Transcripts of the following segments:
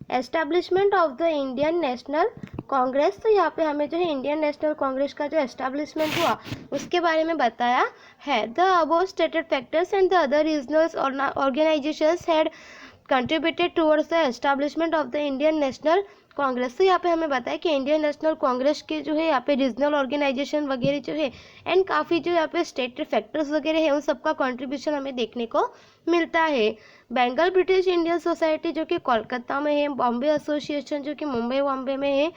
Establishment of the Indian national Congress. तो यहाँ पे हमें जो है इंडियन नेशनल कांग्रेस का जो एस्टैब्लिशमेंट हुआ उसके बारे में बताया है। The above stated factors and the other regional organisations had contributed towards the establishment of the Indian national Congress. तो यहाँ पे हमें बताया कि इंडियन नेशनल कांग्रेस के जो है यहाँ पे रीजनल ऑर्गेनाइजेशन वगैरह जो है एंड काफ़ी जो यहाँ पे स्टेटेड फैक्टर्स वगैरह है उन सबका कंट्रीब्यूशन हमें देखने को मिलता है। बंगाल ब्रिटिश इंडियन सोसाइटी जो कि कोलकाता में है, बॉम्बे एसोसिएशन जो कि मुंबई बॉम्बे में है,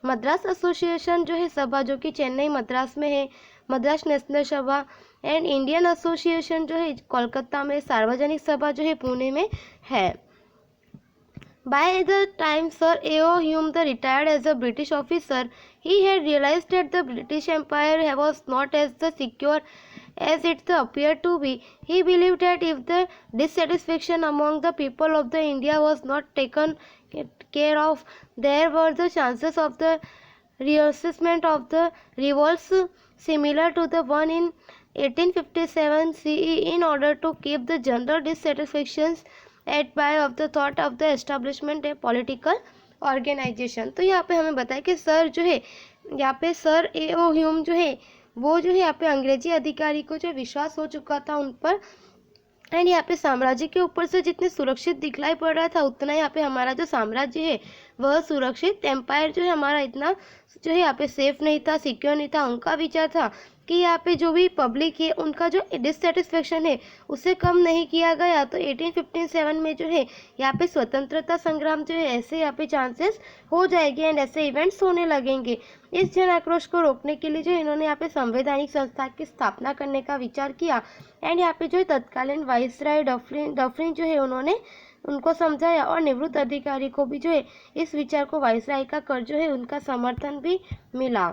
मद्रास एसोसिएशन जो है सभा जो कि चेन्नई मद्रास में है, मद्रास नेशनल सभा एंड इंडियन एसोसिएशन जो है कोलकाता में, सार्वजनिक सभा जो है पुणे में है। By the time Sir A.O. Hume retired as a British officer, he had realized that the British Empire was not as secure as it appeared to be. He believed that if the dissatisfaction among the people of the India was not taken care of, there were the chances of the reassessment of the revolts similar to the one in 1857 CE. In order to keep the general dissatisfactions at bay of the thought of the establishment a political organization। तो यहाँ पे हमें बताया कि sir जो है यहाँ पे सर A.O. ह्यूम जो है वो जो है यहाँ पे अंग्रेजी अधिकारी को जो विश्वास हो चुका था उन पर, एंड यहाँ पे साम्राज्य के ऊपर से जितने सुरक्षित दिखलाई पड़ रहा था उतना यहाँ पे हमारा जो साम्राज्य है वह सुरक्षित, एम्पायर जो है हमारा इतना जो है यहाँ पे सेफ नहीं था, सिक्योर नहीं था। उनका विचार था कि यहाँ पे जो भी पब्लिक है उनका जो डिससेटिस्फेक्शन है उसे कम नहीं किया गया तो 1857 में जो है यहाँ पे स्वतंत्रता संग्राम जो है ऐसे यहाँ पे चांसेस हो जाएंगे एंड ऐसे इवेंट्स होने लगेंगे। इस जन आक्रोश को रोकने के लिए जो इन्होंने यहाँ पे संवैधानिक संस्था की स्थापना करने का विचार किया एंड यहाँ पे जो है तत्कालीन वाइसराय डफरिन जो है उन्होंने उनको समझाया और निवृत्त अधिकारी को भी जो है इस विचार को वाइसराय का कर जो है उनका समर्थन भी मिला।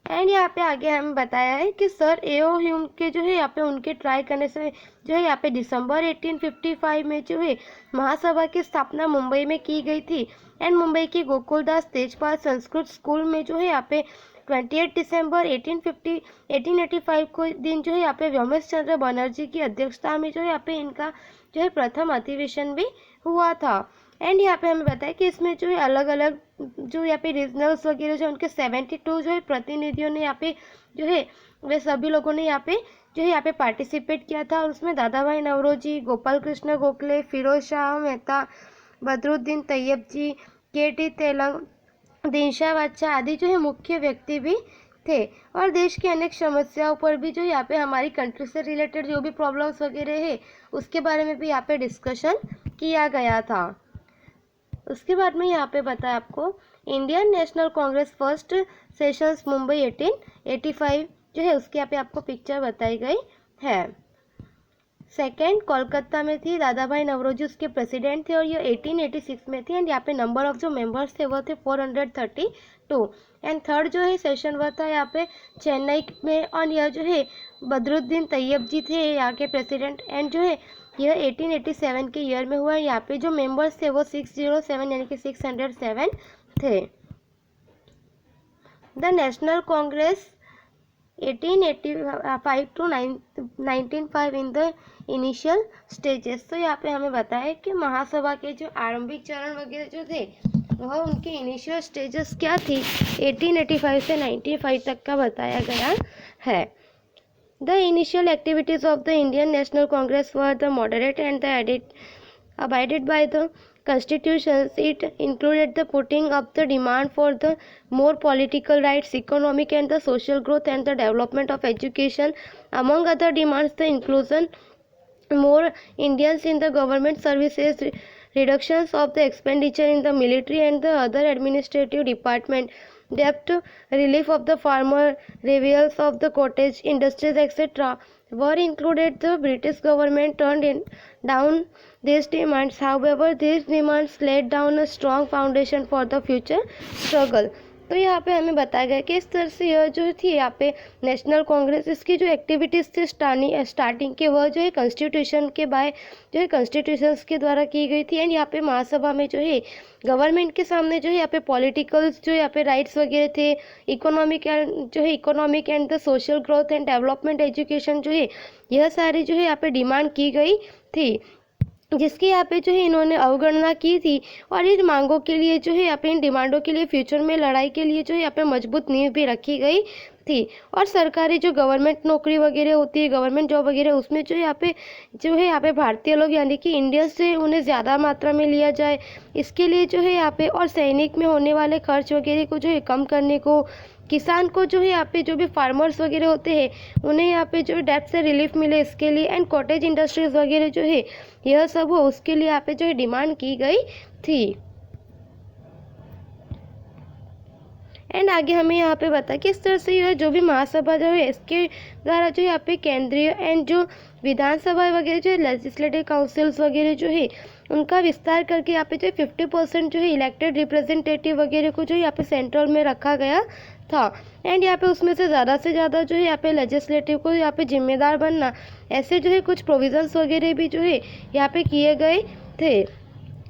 एंड यहाँ पे आगे हमें बताया है कि सर A.O. ह्यूम के जो है यहाँ पे उनके ट्राई करने से जो है यहाँ पे दिसंबर 1855 में जो है महासभा की स्थापना मुंबई में की गई थी एंड मुंबई के गोकुलदास तेजपाल संस्कृत स्कूल में जो है यहाँ पे 28 दिसंबर 1885 को दिन जो है यहाँ पे व्योमेश चंद्र बनर्जी की अध्यक्षता में जो है यहाँ पे इनका जो है प्रथम अधिवेशन भी हुआ था। एंड यहाँ पे हमें बताया कि इसमें जो है अलग अलग जो यहाँ पे रीजनल्स वगैरह जो उनके 72 जो है प्रतिनिधियों ने यहाँ पे जो है वे सभी लोगों ने यहाँ पे जो है यहाँ पे पार्टिसिपेट किया था और उसमें दादा भाई नौरोजी, गोपाल कृष्ण गोखले, फिरोज शाह मेहता, बदरुद्दीन तैयब जी, के.टी. तेलंग, दिनशा बादशाह आदि जो है मुख्य व्यक्ति भी थे और देश की अनेक समस्याओं पर भी जो यहाँ पे हमारी कंट्री से रिलेटेड जो भी प्रॉब्लम्स वगैरह है उसके बारे में भी यहाँ पे डिस्कशन किया गया था। उसके बाद में यहाँ पे बताया आपको Indian national Congress first sessions Mumbai 1885 जो है उसके यहाँ पे आपको पिक्चर बताई गई है। सेकेंड कोलकाता में थी, दादा भाई नवरोजी उसके प्रेसिडेंट थे और ये 1886 में थी एंड यहाँ पे नंबर ऑफ जो मेंबर्स थे वो थे 432 एंड थर्ड जो है सेशन हुआ था यहाँ पे चेन्नई में और यह जो है बदरुद्दीन तैयब जी थे यहाँ के प्रेसिडेंट एंड जो है यह 1887 के ईयर में हुआ। यहाँ पे जो मेंबर्स थे वो 607 यानी कि 607 थे। The National Congress 1885 to 1905 in the initial stages. तो यहाँ पे हमें बताया कि महासभा के जो आरंभिक चरण वगैरह जो थे वह उनके इनिशियल स्टेजेस क्या थी 1885 से 95 तक का बताया गया है। The initial activities of the Indian National Congress were the moderate and abided by the constitutions. It included the putting up the demand for the more political rights, economic and the social growth and the development of education. Among other demands, the inclusion more Indians in the government services, reductions of the expenditure in the military and the other administrative department, debt relief of the farmer, revivals of the cottage industries, etc. were included. The British government turned down these demands. However, these demands laid down a strong foundation for the future struggle. तो यहाँ पे हमें बताया गया कि इस तरह से यह जो थी यहाँ पे नेशनल कांग्रेस इसकी जो एक्टिविटीज़ थी स्टार्टिंग के वह जो है कॉन्स्टिट्यूशन के बाय जो है कॉन्स्टिट्यूशंस के द्वारा की गई थी एंड यहाँ पे महासभा में जो है गवर्नमेंट के सामने जो है यहाँ पे पॉलिटिकल्स जो यहाँ पे राइट्स वगैरह थे, economic and the social growth and development education जो है यह सारी जो है यहाँ पे डिमांड की गई थी। जिसकी यहाँ पे जो है इन्होंने अवगणना की थी और इन मांगों के लिए जो है यहाँ पे इन डिमांडों के लिए फ्यूचर में लड़ाई के लिए जो है यहाँ पे मजबूत नींव भी रखी गई थी। और सरकारी जो गवर्नमेंट नौकरी वगैरह होती है, गवर्नमेंट जॉब वगैरह, उसमें जो है यहाँ पे भारतीय लोग यानी कि इंडियन से उन्हें ज़्यादा मात्रा में लिया जाए, इसके लिए जो है यहाँ पे, और सैनिक में होने वाले खर्च वगैरह को जो है कम करने को, किसान को जो है यहाँ पे जो भी फार्मर्स वगैरह होते हैं उन्हें यहाँ पे जो डेट से रिलीफ मिले इसके लिए, एंड कॉटेज इंडस्ट्रीज वगैरह जो है यह सब हो उसके लिए यहाँ पे जो है डिमांड की गई थी। एंड आगे हमें यहाँ पे बता कि इस तरह से यह जो भी महासभा जो है इसके द्वारा जो यहाँ पे केंद्रीय एंड जो विधानसभा वगैरह जो लेजिस्लेटिव काउंसिल्स वगैरह जो है उनका विस्तार करके यहाँ पे जो 50% जो है इलेक्टेड रिप्रेजेंटेटिव वगैरह को जो यहाँ पे सेंट्रल में रखा गया था। एंड यहाँ पे उसमें से ज़्यादा जो है यहाँ पे लेजिस्लेटिव को यहाँ पे जिम्मेदार बनना, ऐसे जो है कुछ प्रोविजंस वगैरह भी जो है यहाँ पे किए गए थे।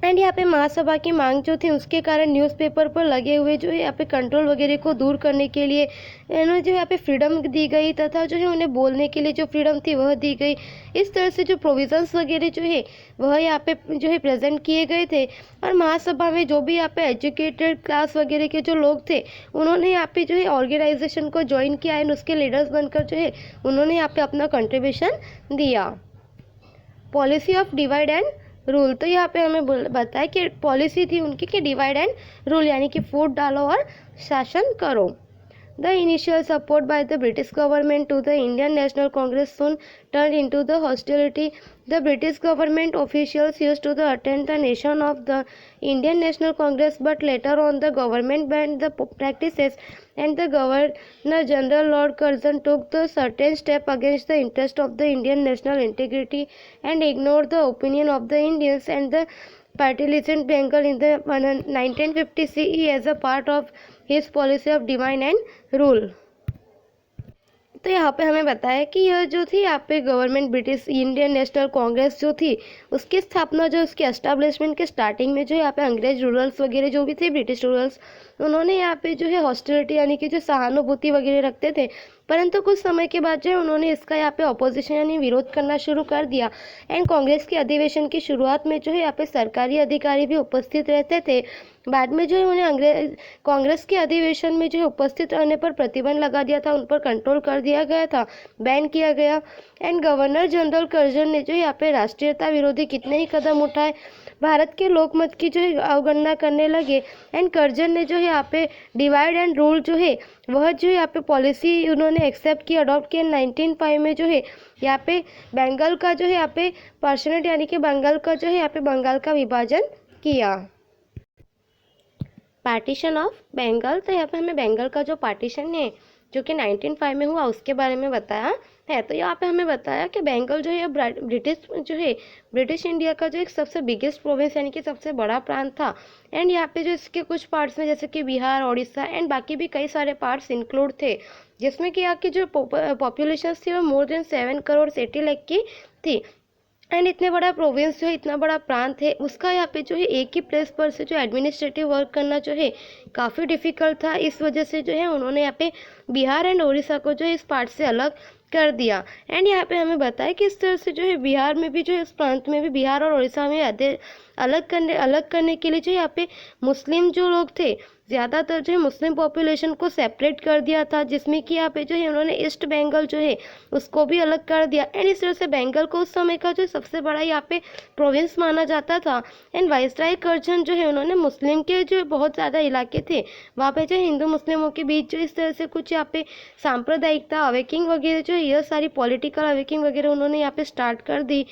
एंड यहाँ पे महासभा की मांग जो थी उसके कारण न्यूज़पेपर पर लगे हुए जो है यहाँ पे कंट्रोल वगैरह को दूर करने के लिए इन्हें जो यहाँ पे फ्रीडम दी गई, तथा जो है उन्हें बोलने के लिए जो फ्रीडम थी वह दी गई। इस तरह से जो प्रोविजंस वगैरह जो है वह यहाँ पे जो है प्रेजेंट किए गए थे। और महासभा में जो भी यहाँ पे एजुकेटेड क्लास वगैरह के जो लोग थे उन्होंने यहाँ पे जो है ऑर्गेनाइजेशन को ज्वाइन किया एंड उसके लीडर्स बनकर जो है उन्होंने यहाँ पे अपना कंट्रीब्यूशन दिया। Policy of divide and rule, तो यहाँ पे हमें बताया कि पॉलिसी थी उनकी कि डिवाइड एंड रूल यानी कि फूट डालो और शासन करो। The initial support by the British government to the Indian National Congress soon turned into the hostility. The British government officials used to attend the nation of the Indian National Congress, but later on the government banned the practices, and the Governor General Lord Curzon took the certain step against the interest of the Indian national integrity and ignored the opinion of the Indians and the partisan Bengal in the 1950 CE as a part of his policy of divide and rule। तो यहाँ पे हमें बताया कि यह जो थी यहाँ पे government British Indian national Congress जो थी उसकी स्थापना जो उसके एस्टेब्लिशमेंट के स्टार्टिंग में जो यहाँ पे अंग्रेज रूरल्स वगैरह जो भी थे ब्रिटिश रूरल्स उन्होंने यहाँ पे जो है हॉस्टिलिटी यानी कि जो सहानुभूति वगैरह रखते थे, परंतु कुछ समय के बाद जो है उन्होंने इसका यहाँ पे अपोजिशन यानी विरोध करना शुरू कर दिया। एंड कांग्रेस के अधिवेशन की शुरुआत में जो है यहाँ पे सरकारी अधिकारी भी उपस्थित रहते थे, बाद में जो है उन्हें कांग्रेस के अधिवेशन में जो है उपस्थित रहने पर प्रतिबंध लगा दिया था, उन पर कंट्रोल कर दिया गया था, बैन किया गया। एंड गवर्नर जनरल कर्जन ने जो यहाँ पे राष्ट्रीयता विरोधी कितने ही कदम उठाए, भारत के लोकमत की जो है अवगणना करने लगे। एंड कर्जन ने जो है यहाँ पे डिवाइड एंड रूल जो है वह जो है यहाँ पे पॉलिसी उन्होंने एक्सेप्ट की, अडॉप्ट किया। 1905 में जो है यहाँ पे बंगाल का जो है यहाँ पे पर्सनेट यानी कि बंगाल का जो है यहाँ पे बंगाल का विभाजन किया। पार्टीशन ऑफ बंगाल, तो यहाँ पे हमें बंगाल का जो पार्टीशन है जो कि 1905 में हुआ उसके बारे में बताया है। तो यहाँ पे हमें बताया कि बंगाल जो है ब्रिटिश इंडिया का जो एक सबसे बिगेस्ट प्रोविंस यानी कि सबसे बड़ा प्रांत था। एंड यहाँ पे जो इसके कुछ पार्ट्स में जैसे कि बिहार, उड़ीसा एंड बाकी भी कई सारे पार्ट्स इंक्लूड थे, जिसमें कि यहाँ की जो पॉपुलेशन थी वो मोर देन 7 करोड़ 80 लाख की थी। एंड इतने बड़ा प्रोविंस जो है, इतना बड़ा प्रांत है, उसका यहाँ पे जो है एक ही प्लेस पर से जो एडमिनिस्ट्रेटिव वर्क करना जो है काफ़ी डिफ़िकल्ट था। इस वजह से जो है उन्होंने यहाँ पे बिहार एंड उड़ीसा को जो है इस पार्ट से अलग कर दिया। एंड यहाँ पे हमें बताया कि इस तरह से जो है बिहार में भी जो है इस प्रांत में भी बिहार और उड़ीसा में अलग करने के लिए जो यहाँ पे मुस्लिम जो लोग थे ज़्यादातर जो है मुस्लिम पॉपुलेशन को सेपरेट कर दिया था, जिसमें कि यहाँ पे जो है उन्होंने ईस्ट बंगाल जो है उसको भी अलग कर दिया। एंड इस तरह से बंगाल को उस समय का जो सबसे बड़ा यहाँ पे प्रोविंस माना जाता था। एंड वाइसराय कर्जन जो है उन्होंने मुस्लिम के जो बहुत ज़्यादा इलाके थे वहाँ पे जो हिंदू मुस्लिमों के बीच जो इस तरह से कुछ यहाँ पे सांप्रदायिकता अवेकिंग वगैरह जो है यह सारी पॉलिटिकल अवेकिंग वगैरह उन्होंने यहाँ पे स्टार्ट कर दी।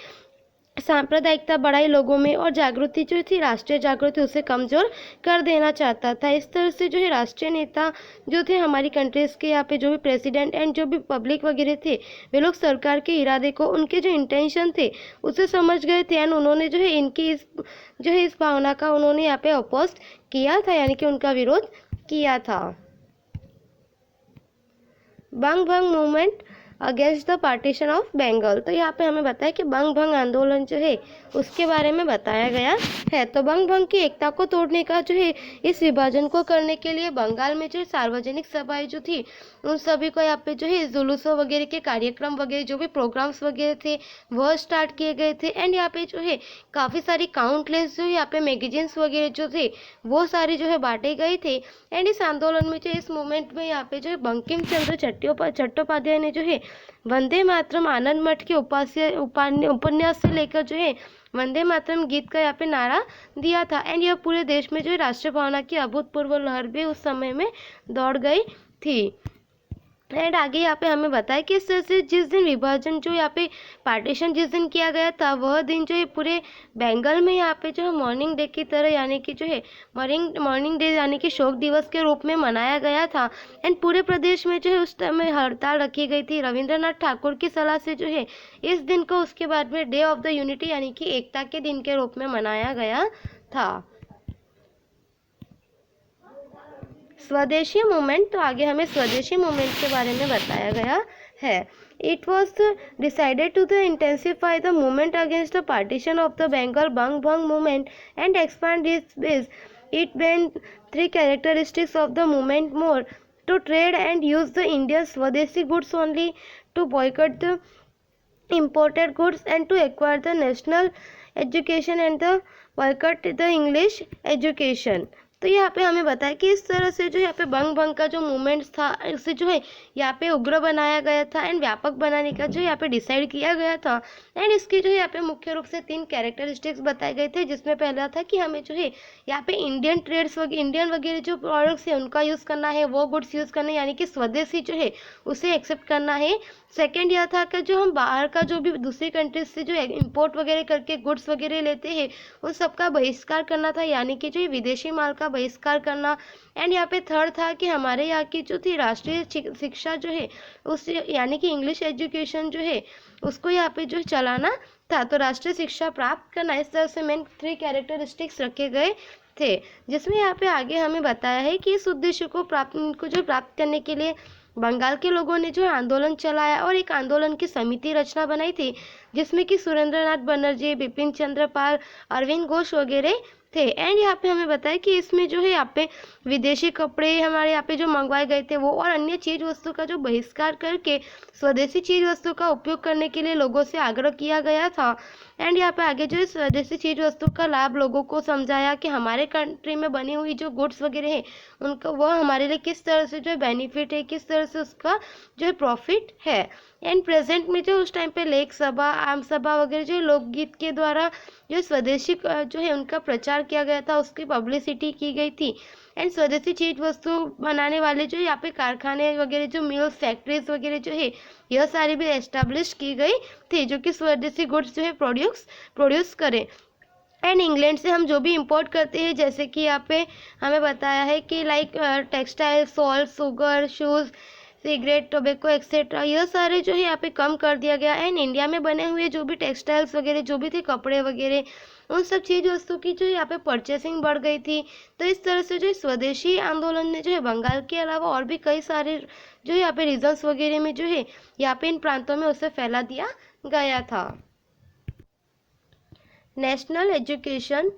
सांप्रदायिकता बढ़ाई लोगों में और जागृति जो थी राष्ट्रीय जागृति उसे कमज़ोर कर देना चाहता था। इस तरह से जो है राष्ट्रीय नेता जो थे हमारी कंट्रीज़ के यहाँ पे जो भी प्रेसिडेंट एंड जो भी पब्लिक वगैरह थे वे लोग सरकार के इरादे को, उनके जो इंटेंशन थे उसे समझ गए थे। एंड उन्होंने जो है इनकी इस भावना का उन्होंने यहाँ पे अपोज किया था यानी कि उनका विरोध किया था। Bang Bhang movement against the partition of Bengal. तो यहाँ पे हमें बताया कि बंग भंग आंदोलन जो है उसके बारे में बताया गया है। तो बंग भंग की एकता को तोड़ने का जो है, इस विभाजन को करने के लिए बंगाल में जो सार्वजनिक सभाएं जो थी उन सभी को यहाँ पे जो है जुलूसों वगैरह के कार्यक्रम वगैरह जो भी प्रोग्राम्स वगैरह थे वह स्टार्ट किए गए थे। एंड यहाँ पे जो है काफ़ी सारी काउंटलेस जो यहाँ पे मैगजीन्स वगैरह जो थे वो सारी जो है बांटे गए थे। एंड इस आंदोलन में जो इस मूवमेंट में यहाँ पे जो है बंकिम चंद्र चट्टोपाध्याय ने जो है वंदे मातरम आनंद मठ के उपन्यास से लेकर जो है वंदे मातरम गीत का यहाँ पे नारा दिया था। एंड यह पूरे देश में जो है राष्ट्रीय भावना की अभूतपूर्व लहर भी उस समय में दौड़ गई थी। एंड आगे यहाँ पे हमें बताया कि इस तरह से जिस दिन विभाजन जो यहाँ पे पार्टीशन जिस दिन किया गया था वह दिन जो है पूरे बंगाल में यहाँ पे जो है मॉर्निंग डे की तरह यानी कि जो है मॉर्निंग डे यानी कि शोक दिवस के रूप में मनाया गया था। एंड पूरे प्रदेश में जो है उस टाइम में हड़ताल रखी गई थी। रविंद्रनाथ ठाकुर की सलाह से जो है इस दिन को उसके बाद में डे ऑफ द यूनिटी यानी कि एकता के दिन के रूप में मनाया गया था। स्वदेशी मूवमेंट, तो आगे हमें स्वदेशी मूवमेंट के बारे में बताया गया है। It was decided to the intensify the movement against the partition of the Bengal Bang Bhang movement and expand its base. It brain three characteristics of the movement more to trade and use the Indian swadeshi goods only, to boycott the imported goods and to acquire the national education and the boycott the English education। तो यहाँ पे हमें बताया कि इस तरह से जो यहाँ पे बंग भंग का जो मूवमेंट था इसे जो है यहाँ पे उग्र बनाया गया था एंड व्यापक बनाने का जो यहाँ पे डिसाइड किया गया था। एंड इसकी जो यहाँ पे मुख्य रूप से 3 कैरेक्टरिस्टिक्स बताए गए थे, जिसमें पहला था कि हमें जो है यहाँ पे इंडियन वगैरह जो प्रोडक्ट्स है उनका यूज़ करना है, वो गुड्स यूज़ करना है यानी कि स्वदेशी जो है उसे एक्सेप्ट करना है। सेकेंड यह था कि जो हम बाहर का जो भी दूसरी कंट्रीज से जो इम्पोर्ट वगैरह करके गुड्स वगैरह लेते हैं उन सबका बहिष्कार करना था यानी कि जो विदेशी माल का बहिष्कार करना। एंड यहाँ पे थर्ड था कि हमारे यहाँ की जो थी राष्ट्रीय शिक्षा जो है उस यानी कि इंग्लिश एजुकेशन जो है उसको यहाँ पे जो चलाना था, तो राष्ट्रीय शिक्षा प्राप्त करना। इस तरह से मेन 3 कैरेक्टरिस्टिक्स रखे गए थे, जिसमें यहाँ पे आगे हमें बताया है कि इस उद्देश्य को प्राप्त करने के लिए बंगाल के लोगों ने जो आंदोलन चलाया और एक आंदोलन की समिति रचना बनाई थी, जिसमें कि सुरेंद्रनाथ बनर्जी, बिपिन चंद्र पाल, अरविंद घोष वगैरह थे। एंड यहाँ पे हमें बताया कि इसमें जो है यहाँ पे विदेशी कपड़े हमारे यहाँ पे जो मंगवाए गए थे वो और अन्य चीज वस्तु का जो बहिष्कार करके स्वदेशी चीज वस्तु का उपयोग करने के लिए लोगों से आग्रह किया गया था। एंड यहाँ पे आगे जो है स्वदेशी चीज वस्तु का लाभ लोगों को समझाया कि हमारे कंट्री में बनी हुई जो गुड्स वगैरह है उनका वह हमारे लिए किस तरह से जो बेनिफिट है, किस तरह से उसका जो है प्रॉफिट है। एंड प्रेजेंट में जो उस टाइम पे लेख सभा, आम सभा वगैरह जो लोकगीत के द्वारा जो स्वदेशी जो है उनका प्रचार किया गया था, उसकी पब्लिसिटी की गई थी। एंड स्वदेशी चीज वस्तु बनाने वाले जो यहाँ पे कारखाने वगैरह जो मिल्स फैक्ट्रीज वगैरह जो है यह सारी भी एस्टेब्लिश की गई थी, जो कि स्वदेशी गुड्स जो है प्रोड्यूस करें। एंड इंग्लैंड से हम जो भी इंपोर्ट करते हैं, जैसे कि यहाँ पे हमें बताया है कि like textile, salt, sugar, shoes, cigarette, tobacco etcetera, यह सारे जो है यहाँ पे कम कर दिया गया। एंड इंडिया में बने हुए जो भी टेक्सटाइल्स वगैरह जो भी थे, कपड़े वगैरह, उन सब चीज़ वस्तु की जो यहाँ पे परचेसिंग बढ़ गई थी। तो इस तरह से जो स्वदेशी आंदोलन ने जो है बंगाल के अलावा और भी कई सारे जो यहाँ पे रीजन्स वगैरह में जो है यहाँ पे इन प्रांतों में उसे फैला दिया गया था। National education,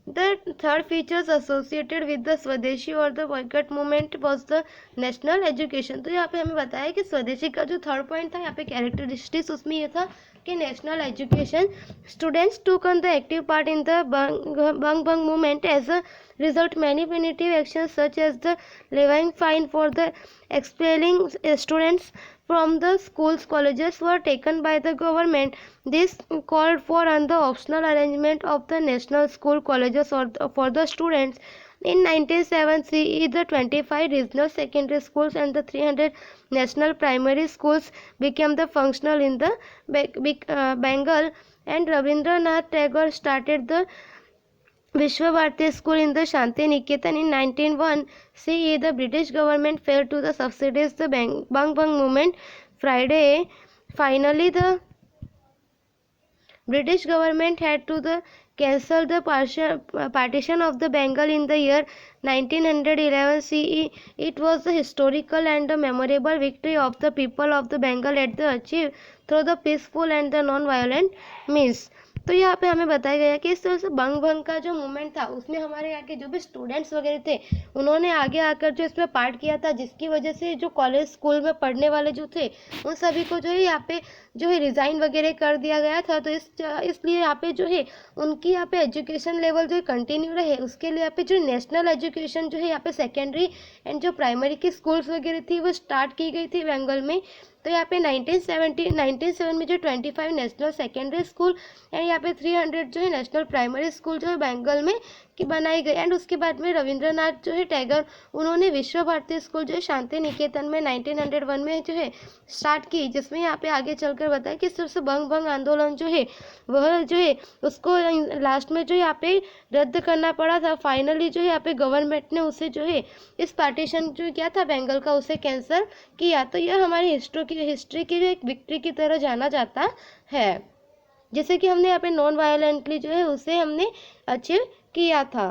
the third features associated with the स्वदेशी और the boycott movement was the national education। तो यहाँ पे हमें बताया कि स्वदेशी का जो थर्ड पॉइंट था यहाँ पे कैरेक्टरिस्टिक्स उसमें ये था कि national education. Students took on the active part in the bang bang movement। as a result many punitive actions such as the levying fine for the expelling students from the schools colleges were taken by the government. This called for the optional arrangement of the national school colleges for the students. In 1970, the 25 regional secondary schools and the 300 national primary schools became the functional in the Bengal, and Rabindranath Tagore started the Vishwa Bharati School in the Shanti Niketan in 1901. CE, the British government failed to subsidize the Bang Bang movement. Finally, the British government had to cancelled the partition of the Bengal in the year 1911 CE. It was the historical and the memorable victory of the people of the Bengal at the achieved through the peaceful and the non-violent means. तो यहाँ पे हमें बताया गया कि इस तरह से बंग भंग का जो मूवमेंट था उसमें हमारे यहाँ के जो भी स्टूडेंट्स वगैरह थे उन्होंने आगे आकर जो इसमें पार्ट किया था, जिसकी वजह से जो कॉलेज स्कूल में पढ़ने वाले जो थे उन सभी को जो है यहाँ पे जो है रिज़ाइन वगैरह कर दिया गया था। तो इसलिए यहाँ पे जो है उनकी यहाँ पे एजुकेशन लेवल जो है कंटिन्यू रहे, उसके लिए यहाँ पे जो नेशनल एजुकेशन जो है यहाँ पे सेकेंडरी एंड जो प्राइमरी की स्कूल्स वगैरह थी वो स्टार्ट की गई थी बंगाल में। तो यहाँ पे 1907 में जो 25 नेशनल सेकेंडरी स्कूल एंड यहाँ पे 300 जो है नेशनल प्राइमरी स्कूल जो है बंगाल में की बनाई गई। एंड उसके बाद में रविंद्रनाथ जो है टैगोर उन्होंने विश्व भारती स्कूल जो है शांति निकेतन में 1901 में जो है स्टार्ट की, जिसमें यहाँ पे आगे चलकर बताया कि सिर्फ बंग भंग आंदोलन जो है वह जो है उसको लास्ट में जो यहाँ पे रद्द करना पड़ा था। फाइनली जो है यहाँ पे गवर्नमेंट ने उसे जो है इस पार्टीशन जो क्या था बंगाल का उसे कैंसिल किया। तो यह हमारी हिस्ट्री की जो एक विक्ट्री की तरह जाना जाता है, जैसे कि हमने यहाँ पे नॉन वायलेंटली जो है उसे हमने अचीव किया था।